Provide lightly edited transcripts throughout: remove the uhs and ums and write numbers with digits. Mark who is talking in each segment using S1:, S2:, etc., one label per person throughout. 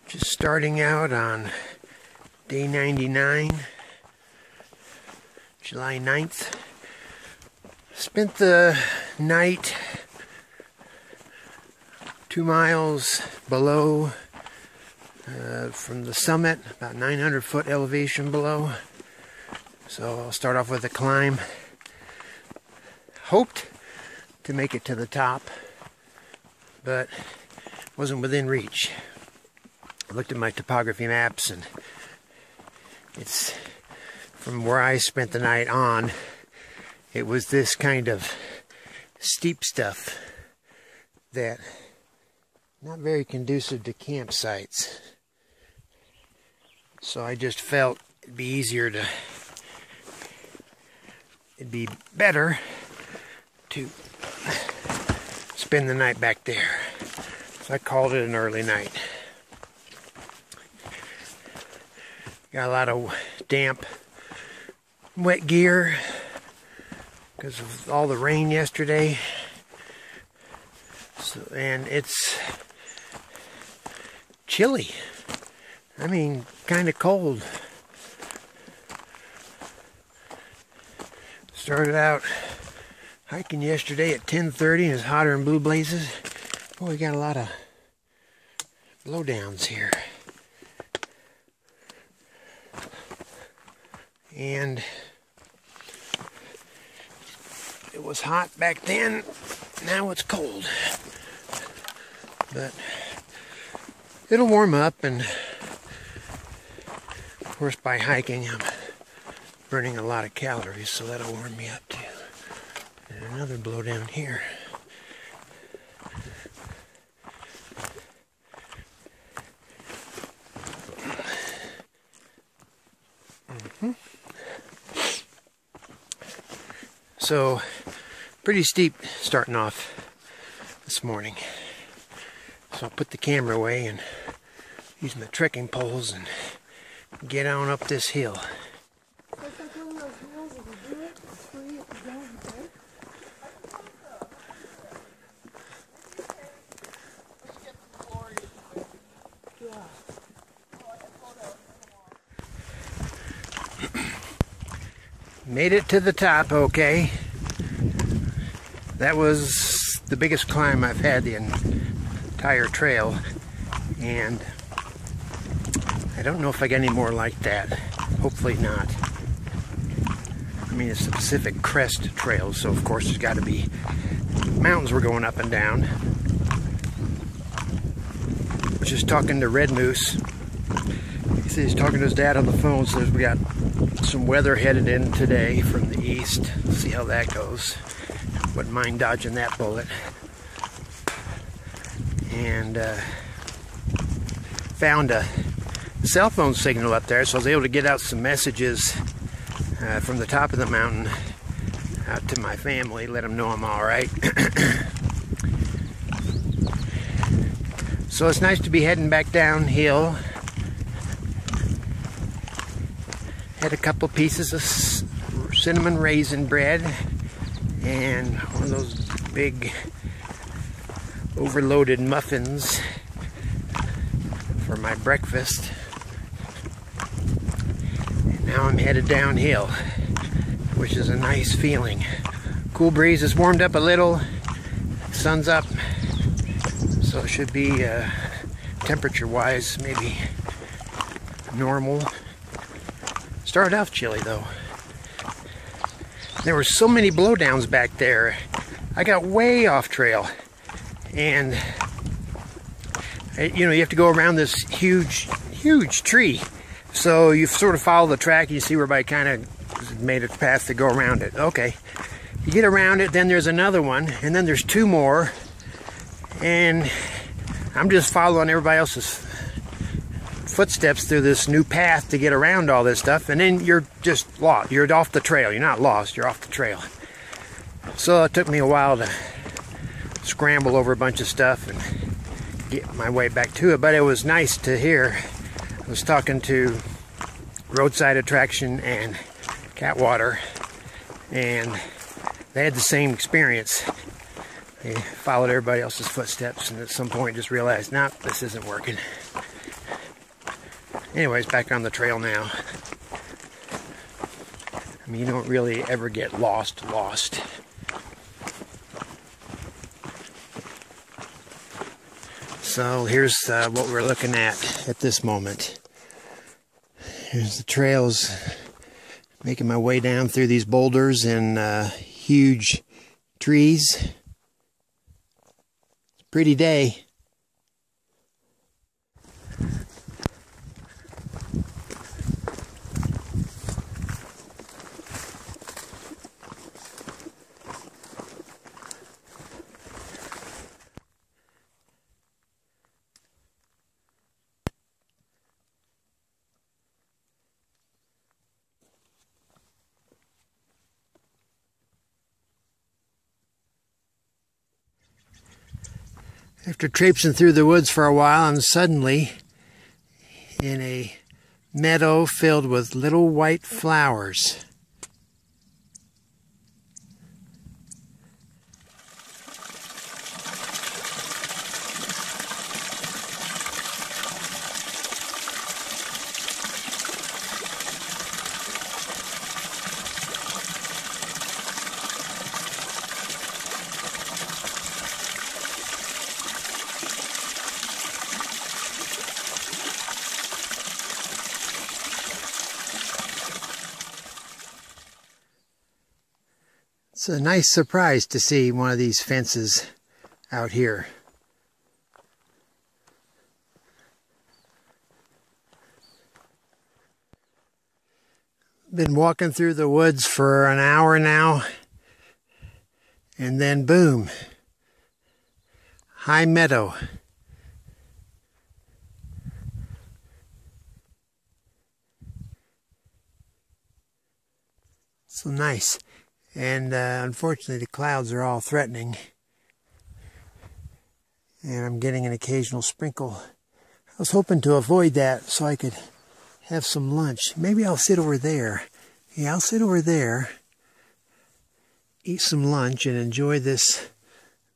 S1: Just starting out on day 99, July 9th. Spent the night 2 miles below from the summit, about 900 foot elevation below. So I'll start off with a climb. Hoped to make it to the top, but wasn't within reach. I looked at my topography maps, and it's from where I spent the night on, it was this kind of steep stuff that not very conducive to campsites. So I just felt it'd be better to spend the night back there. So I called it an early night. Got a lot of damp, wet gear because of all the rain yesterday. So, and it's chilly. I mean, kind of cold. Started out hiking yesterday at 10:30 and it's hotter than blue blazes. Boy, we got a lot of blowdowns here. And it was hot back then, now it's cold. But it'll warm up, and of course by hiking I'm burning a lot of calories, so that'll warm me up too. And another blowdown here. So, pretty steep starting off this morning. So I'll put the camera away and use my trekking poles and get on up this hill. Made it to the top okay. That was the biggest climb I've had the entire trail, and I don't know if I got any more like that. Hopefully not. I mean, it's the Pacific Crest Trail, so of course there's got to be mountains we're going up and down. I was just talking to Red Moose. He said he's talking to his dad on the phone, says we got some weather headed in today from the east. See how that goes. Wouldn't mind dodging that bullet. And found a cell phone signal up there, so I was able to get out some messages from the top of the mountain out to my family, let them know I'm alright. So it's nice to be heading back downhill. Had a couple pieces of cinnamon raisin bread and one of those big overloaded muffins for my breakfast. And now I'm headed downhill, which is a nice feeling. Cool breeze has warmed up a little, sun's up, so it should be temperature wise maybe normal. Started off chilly though. There were so many blowdowns back there. I got way off trail, and you know, you have to go around this huge tree. So you sort of follow the track. You see where everybody kind of made a path to go around it. Okay, you get around it, then there's another one, and then there's two more, and I'm just following everybody else's footsteps through this new path to get around all this stuff, and then you're just lost. You're off the trail. You're not lost, you're off the trail. So it took me a while to scramble over a bunch of stuff and get my way back to it, but it was nice to hear. I was talking to Roadside Attraction and Catwater, and they had the same experience. They followed everybody else's footsteps, and at some point just realized, nah, this isn't working. Anyways, back on the trail now. I mean, you don't really ever get lost. So here's what we're looking at this moment. Here's the trails, making my way down through these boulders and huge trees. Pretty day. After traipsing through the woods for a while, I'm suddenly in a meadow filled with little white flowers. It's a nice surprise to see one of these fences out here. Been walking through the woods for an hour now, and then boom, high meadow. So nice. And unfortunately the clouds are all threatening, and I'm getting an occasional sprinkle. I was hoping to avoid that so I could have some lunch. Maybe I'll sit over there. Yeah, I'll sit over there, eat some lunch, and enjoy this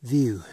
S1: view.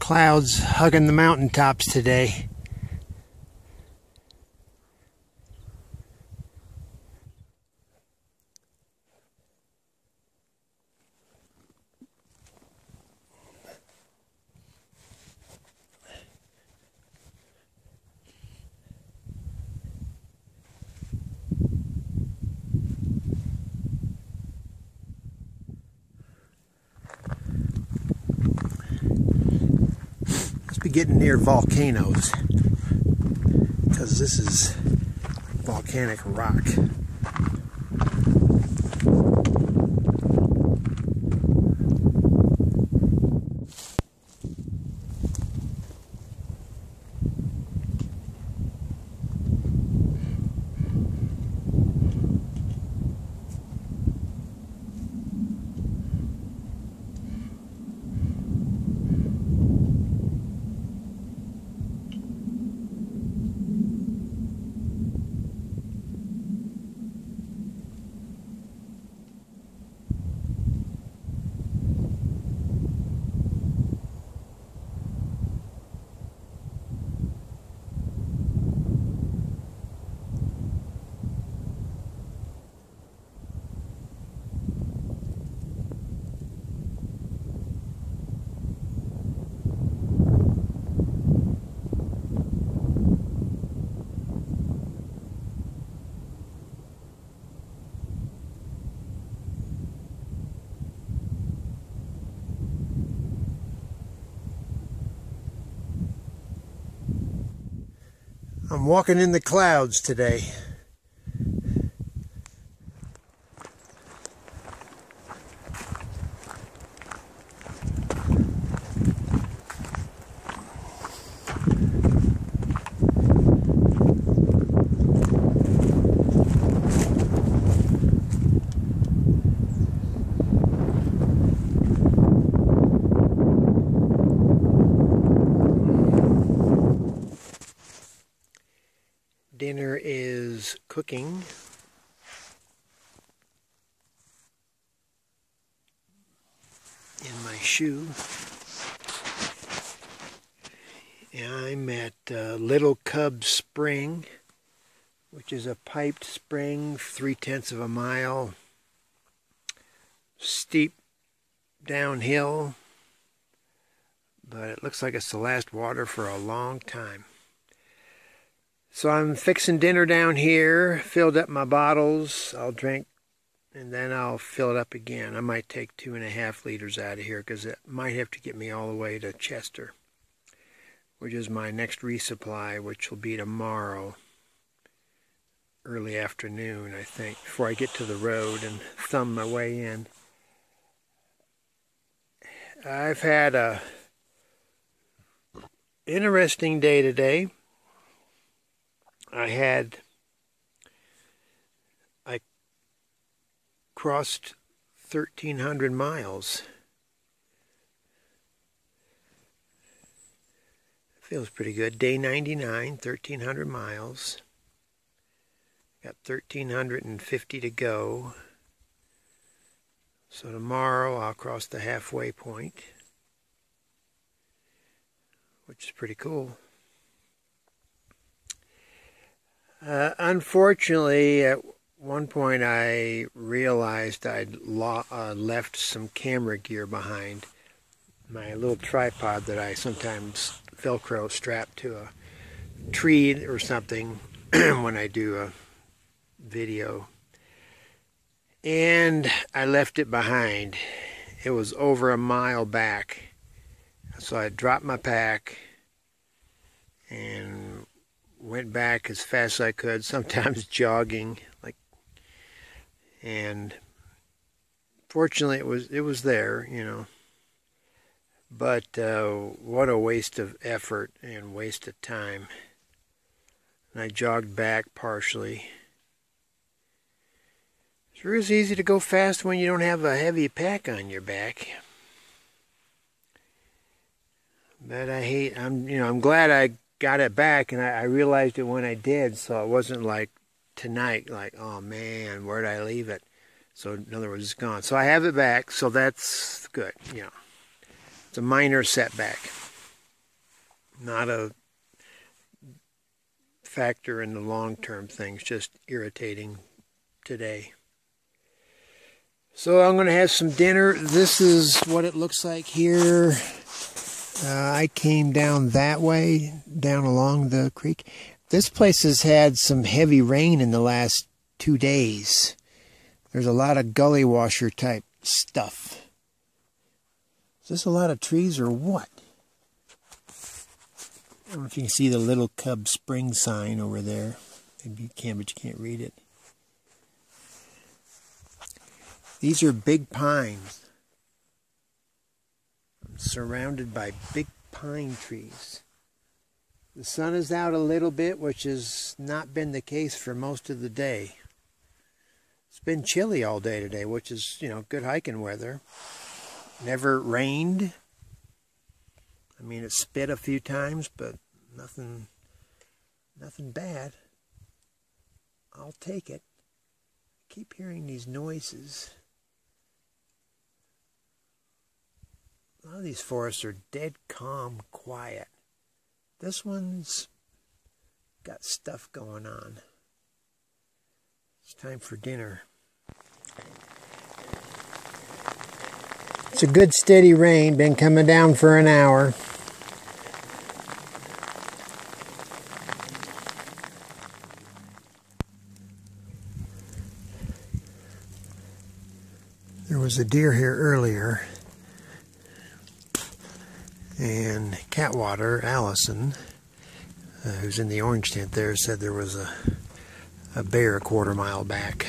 S1: Clouds hugging the mountaintops today. Must be getting near volcanoes, because this is volcanic rock. I'm walking in the clouds today. Dinner is cooking. In my shoe. I'm at Little Cub Spring, which is a piped spring, 3/10 of a mile, steep downhill, but it looks like it's the last water for a long time. So I'm fixing dinner down here, filled up my bottles. I'll drink and then I'll fill it up again. I might take 2.5 liters out of here because it might have to get me all the way to Chester, which is my next resupply, which will be tomorrow, early afternoon, I think, before I get to the road and thumb my way in. I've had a interesting day today. I crossed 1,300 miles. Feels pretty good. Day 99, 1,300 miles. Got 1,350 to go. So tomorrow I'll cross the halfway point, which is pretty cool. Unfortunately, at one point I realized I'd left some camera gear behind. My little tripod that I sometimes Velcro strap to a tree or something when I do a video. And I left it behind. It was over a mile back. So I dropped my pack and went back as fast as I could, sometimes jogging, and fortunately it was there, you know. But what a waste of effort and waste of time. And I jogged back partially. Sure is easy to go fast when you don't have a heavy pack on your back. But I'm glad I got it back, and I realized it when I did, so it wasn't like tonight, like, oh man, where'd I leave it? So in other words, it's gone. So I have it back, so that's good, you know. It's a minor setback. Not a factor in the long-term things, just irritating today. So I'm going to have some dinner. This is what it looks like here. I came down that way, down along the creek. This place has had some heavy rain in the last 2 days. There's a lot of gully washer type stuff. Is this a lot of trees or what? I don't know if you can see the Little Cub Spring sign over there. Maybe you can, but you can't read it. These are big pines. I'm surrounded by big pine trees. The sun is out a little bit, which has not been the case for most of the day. It's been chilly all day today, which is, you know, good hiking weather. Never rained. I mean, it spit a few times, but nothing bad. I'll take it. I keep hearing these noises. A lot of these forests are dead calm, quiet. This one's got stuff going on. It's time for dinner. It's a good steady rain, been coming down for an hour. There was a deer here earlier, and Catwater, Allison, who's in the orange tent there, said there was a bear a quarter mile back.